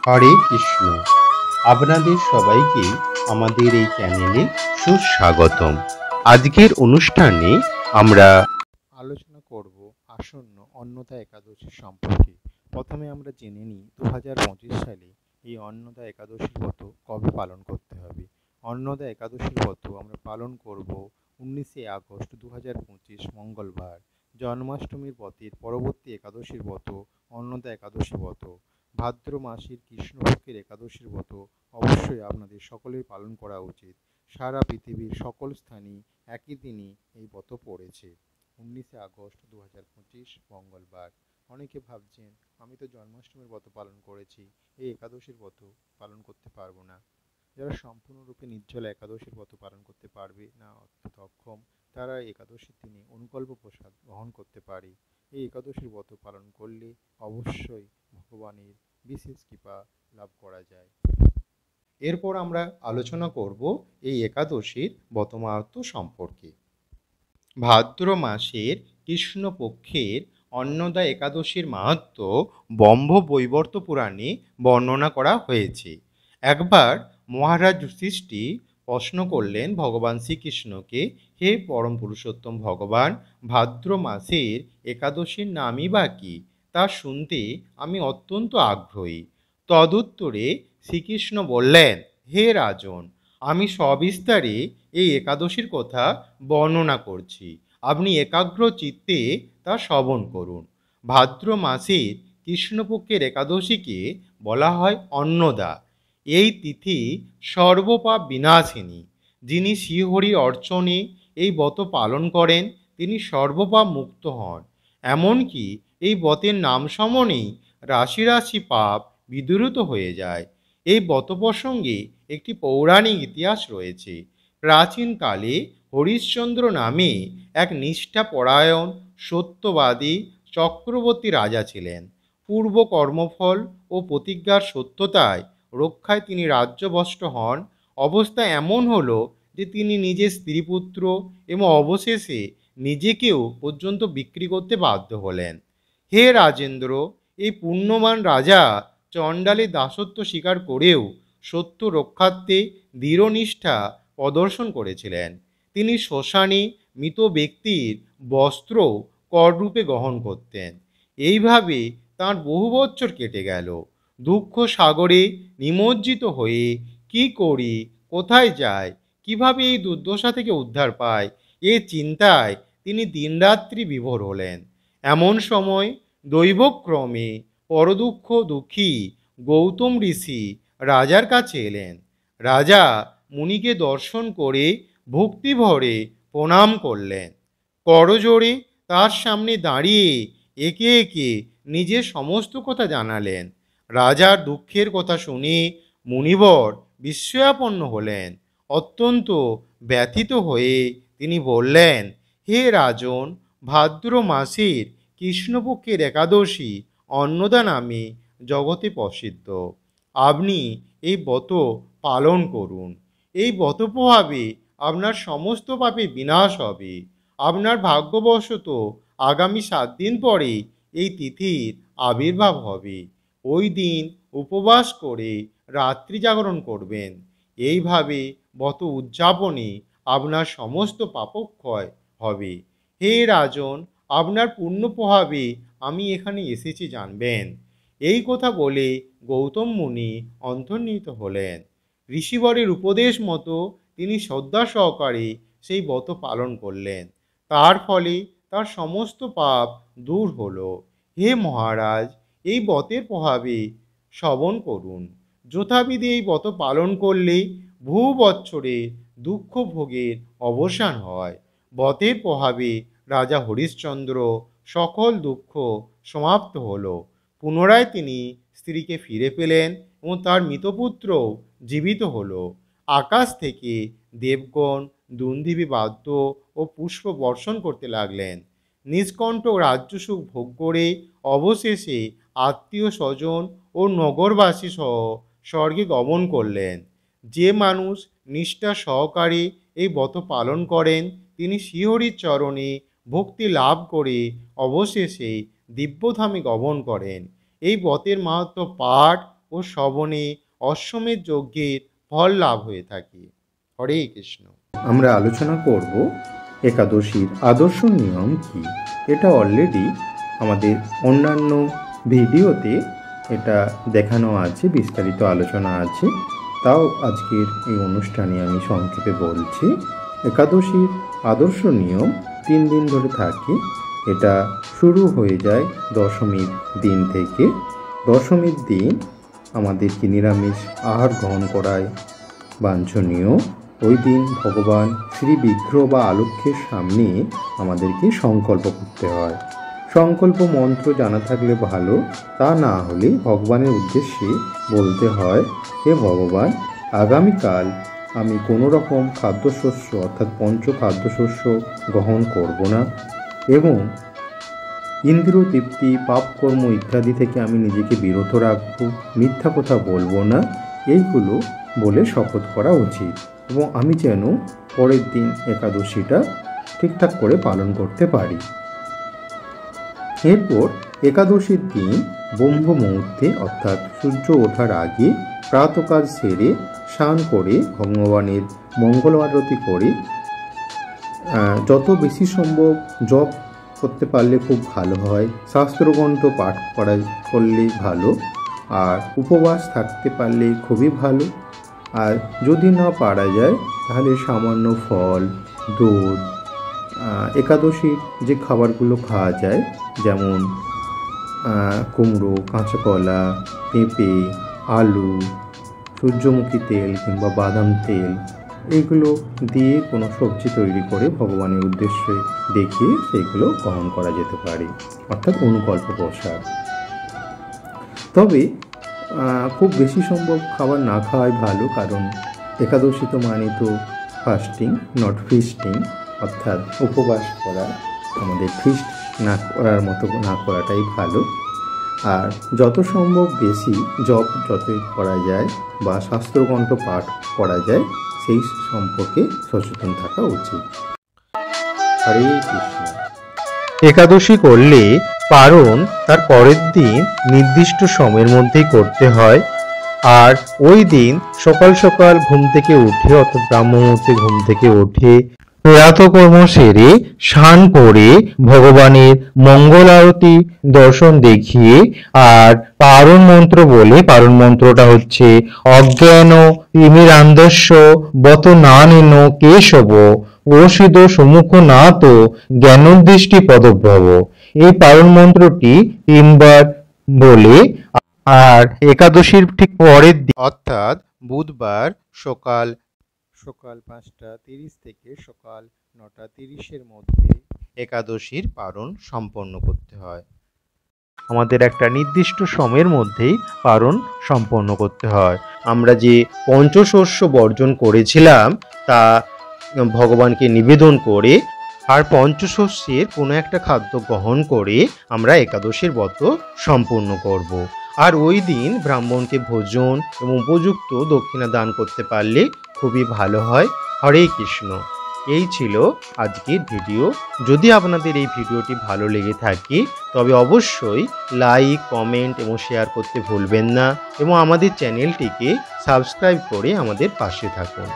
হরে কৃষ্ণ। আপনাদের সবাইকে আমাদের এই চ্যানেলে সুস্বাগতম। আজকের অনুষ্ঠানে আমরা আলোচনা করব আসন্ন অন্নদা একাদশী সম্পর্কে। প্রথমে আমরা জেনে নিই 2025 সালে এই অন্নদা একাদশীর ব্রত কবে পালন করতে হবে। অন্নদা একাদশীর ব্রত আমরা পালন করব 19শে আগস্ট 2025 মঙ্গলবার। জন্মাষ্টমীর ব্রতের পরবর্তী একাদশীর ব্রত অন্নদা একাদশী ব্রত। ভাদ্র মাসের কৃষ্ণপক্ষের একাদশীর ব্রত অবশ্যই আপনাদের সকলের পালন করা উচিত। সারা পৃথিবীর সকল স্থানেই একই দিনই এই ব্রত পড়েছে, 19শে আগস্ট 2025 মঙ্গলবার। অনেকে ভাবছেন আমি তো জন্মাষ্টমীর ব্রত পালন করেছি, এই একাদশীর ব্রত পালন করতে পারবো না। যারা সম্পূর্ণরূপে নির্জলা একাদশীর ব্রত পালন করতে পারবে না অর্থাৎ অক্ষম, তারা একাদশীর দিনে অনুকল্প প্রসাদ গ্রহণ করতে পারে। এই একাদশীর ব্রত পালন করলে অবশ্যই ভগবানের বিশেষ কৃপা লাভ করা যায়। এরপর আমরা আলোচনা করব এই একাদশীর ব্রত মাহাত্ম্য সম্পর্কে। ভাদ্র মাসের কৃষ্ণপক্ষের অন্নদা একাদশীর মাহাত্ম্য ব্রহ্ম বৈবর্ত পুরাণে বর্ণনা করা হয়েছে। একবার মহারাজ যুধিষ্ঠির প্রশ্ন করলেন ভগবান শ্রীকৃষ্ণকে, হে পরম পুরুষোত্তম ভগবান, ভাদ্র মাসের একাদশীর নামই বা কী, তা শুনতে আমি অত্যন্ত আগ্রহী। তদুত্তরে শ্রীকৃষ্ণ বললেন, হে রাজন, আমি সবিস্তারে এই একাদশীর কথা বর্ণনা করছি, আপনি একাগ্র চিত্তে তা শ্রবণ করুন। ভাদ্র মাসের কৃষ্ণপক্ষের একাদশীকে বলা হয় অন্নদা। এই তিথি সর্বপাপ বিনাশিনী। যিনি শ্রীহরি অর্চনে এই ব্রত পালন করেন তিনি সর্বপাপ মুক্ত হন। এমনকি এই ব্রতের নাম সমনেই রাশি রাশি পাপ বিদূরিত হয়ে যায়। এই ব্রত প্রসঙ্গে একটি পৌরাণিক ইতিহাস রয়েছে। প্রাচীনকালে হরিশ্চন্দ্র নামে এক নিষ্ঠাপরায়ণ সত্যবাদী চক্রবর্তী রাজা ছিলেন। পূর্ব কর্মফল ও প্রতিজ্ঞার সত্যতায় রক্ষায় তিনি রাজ্যভ্রষ্ট হন। অবস্থা এমন হলো যে তিনি নিজের স্ত্রীপুত্র এবং অবশেষে নিজেকেও পর্যন্ত বিক্রি করতে বাধ্য হলেন। হে রাজেন্দ্র, এই পুণ্যবান রাজা চণ্ডালের দাসত্ব স্বীকার করেও সত্য রক্ষার্থে দৃঢ়নিষ্ঠা প্রদর্শন করেছিলেন। তিনি শ্মশানে মৃত ব্যক্তির বস্ত্র কররূপে গ্রহণ করতেন। এইভাবে তাঁর বহু বছর কেটে গেল। দুঃখ সাগরে নিমজ্জিত হয়ে কি করি, কোথায় যায়, কিভাবে এই দুর্দশা থেকে উদ্ধার পায়, এ চিন্তায় তিনি দিনরাত্রি বিভোর হলেন। এমন সময় দৈবক্রমে পরদুঃখ দুঃখী গৌতম ঋষি রাজার কাছে এলেন। রাজা মুনিকে দর্শন করে ভক্তি ভরে প্রণাম করলেন। করজোড়ে তার সামনে দাঁড়িয়ে একে একে নিজের সমস্ত কথা জানালেন। রাজার দুঃখের কথা শুনে মুনিবর বিস্ময়াপন্ন হলেন। অত্যন্ত ব্যথিত হয়ে তিনি বললেন, হে রাজন, ভাদ্র মাসের কৃষ্ণপক্ষের একাদশী অন্নদা নামে জগতে প্রসিদ্ধ। আপনি এই ব্রত পালন করুন। এই ব্রত প্রভাবে আপনার সমস্ত পাপের বিনাশ হবে। আপনার ভাগ্যবশত আগামী 7 দিন পরে এই তিথির আবির্ভাব হবে। ওই দিন উপবাস করে রাত্রি জাগরণ করবেন। এইভাবে ব্রত উদযাপনে আপনার সমস্ত পাপক্ষয় হবে। হে রাজন, আপনার পুণ্য প্রভাবে আমি এখানে এসেছি জানবেন। এই কথা বলে গৌতম মুনি অন্তর্হিত হলেন। ঋষিবরের উপদেশ মতো তিনি শ্রদ্ধা সহকারে সেই ব্রত পালন করলেন। তার ফলে তার সমস্ত পাপ দূর হলো। হে মহারাজ, এই ব্রতের প্রভাবে শ্রবণ করুন। যথাবিধি এই ব্রত পালন করলে বহু বৎসরের দুঃখ ভোগের অবসান হয়। ব্রতের প্রভাবে রাজা হরিশ্চন্দ্র সকল দুঃখ সমাপ্ত হলো। পুনরায় তিনি স্ত্রীকে ফিরে পেলেন এবং তার মৃতপুত্র জীবিত হলো। আকাশ থেকে দেবগণ দুন্দিবি বাদ্য ও পুষ্প বর্ষণ করতে লাগলেন। নিষ্কণ্ঠ রাজ্যসুখ ভোগ করে অবশেষে আত্মীয় স্বজন ও নগরবাসী সহ স্বর্গে গমন করলেন। যে মানুষ নিষ্ঠা সহকারে এই ব্রত পালন করেন তিনি শ্রীহরির চরণে ভক্তি লাভ করে অবশেষে দিব্যধামে গমন করেন। এই ব্রতের মাহাত্ম্য পাঠ ও শ্রবণে অশ্বমেধ যজ্ঞের ফল লাভ হয়ে থাকে। হরে কৃষ্ণ। আমরা আলোচনা করব একাদশীর আদর্শ নিয়ম কি। এটা অলরেডি আমাদের অন্যান্য ভিডিওতে এটা দেখানো আছে, বিস্তারিত আলোচনা আছে, তাও আজকের এই অনুষ্ঠানে আমি সংক্ষেপে বলছি। একাদশীর আদর্শ নিয়ম 3 দিন ধরে থাকে। এটা শুরু হয়ে যায় দশমীর দিন থেকে। দশমীর দিন আমাদেরকে নিরামিষ আহার গ্রহণ করায় বাঞ্ছনীয়। ওই দিন ভগবান শ্রী বিগ্রহ বা আলক্ষ্যের সামনে আমাদেরকে সংকল্প করতে হয়। সংকল্প মন্ত্র জানা থাকলে ভালো, তা না হলে ভগবানের উদ্দেশ্যে বলতে হয়, হে ভগবান, আগামীকাল আমি কোনো রকম খাদ্যশস্য অর্থাৎ পঞ্চ খাদ্যশস্য গ্রহণ করব না এবং ইন্দ্রিয় তৃপ্তি, পাপকর্ম ইত্যাদি থেকে আমি নিজেকে বিরত রাখব, মিথ্যা কথা বলবো না, এইগুলো বলে শপথ করা উচিত এবং আমি যেন পরের দিন একাদশীটা ঠিকঠাক করে পালন করতে পারি। এরপর একাদশীর দিন ব্রহ্ম মুহূর্তে অর্থাৎ সূর্য ওঠার আগে প্রাতকাল সেরে স্নান করে ভগবানের মঙ্গল আরতি করে যত বেশি সম্ভব জপ করতে পারলে খুব ভালো হয়। শাস্ত্রগ্রন্থ পাঠ করলে ভালো, আর উপবাস থাকতে পারলে খুবই ভালো। আর যদি না পারা যায় তাহলে সামান্য ফল, দুধ, একাদশীর যে খাবারগুলো খাওয়া যায় যেমন কুমড়ো, কাঁচা কলা, পেঁপে, আলু, সূর্যমুখী তেল কিংবা বাদাম তেল, এইগুলো দিয়ে কোনো সবজি তৈরি করে ভগবানের উদ্দেশ্যে দেখিয়ে সেইগুলো গ্রহণ করা যেতে পারে, অর্থাৎ অনুকল্প প্রসাদ। তবে খুব বেশি সম্ভব খাবার না খাওয়াই ভালো, কারণ একাদশী তো মানে তো ফাস্টিং নট ফিস্টিং, অর্থাৎ উপবাস করা, আমাদের ফিস্ট না করার মতো না করাটাই ভালো। আর যত সম্ভব বেশি জপ যতই করা যায় বা শাস্ত্রগ্রন্থ পাঠ করা যায় সেই সম্পর্কে সচেতন থাকা উচিত। হরে কৃষ্ণ। একাদশী করলে পারণ তার পরের দিন নির্দিষ্ট সময়ের মধ্যেই করতে হয়। আর ওই দিন সকাল সকাল ঘুম থেকে উঠে অর্থাৎ ব্রাহ্ম মুহূর্তে ঘুম থেকে উঠে প্রাতকর্ম সেরে স্নান করে ভগবানের মঙ্গল আরতি দর্শন দেখিয়ে আর পারণ মন্ত্র বলে, পারণ মন্ত্রটা হচ্ছে অজ্ঞান তিমিরান্ধস্য বত নানেন কেশব ওষিদ সম্মুখ নাত জ্ঞানোদৃষ্টি পদভ্রব। এই পারণ মন্ত্রটি 3 বার বলে আর একাদশীর ঠিক পরের দিন অর্থাৎ বুধবার সকাল 5:30 থেকে সকাল 9:30 মধ্যে একাদশীর পারণ সম্পন্ন করতে হয়। আমাদের একটা নির্দিষ্ট সময়ের মধ্যেই পারণ সম্পন্ন করতে হয়। আমরা যে পঞ্চশস্য বর্জন করেছিলাম তা ভগবানকে নিবেদন করে আর পঞ্চশস্যের কোনো একটা খাদ্য গ্রহণ করে আমরা একাদশীর ব্রত সম্পূর্ণ করব। আর ওই দিন ব্রাহ্মণকে ভোজন এবং উপযুক্ত দক্ষিণা দান করতে পারলে খুবই ভালো হয়। হরে কৃষ্ণ। এই ছিল আজকের ভিডিও। যদি আপনাদের এই ভিডিওটি ভালো লেগে থাকে তবে অবশ্যই লাইক, কমেন্ট এবং শেয়ার করতে ভুলবেন না এবং আমাদের চ্যানেলটিকে সাবস্ক্রাইব করে আমাদের পাশে থাকুন।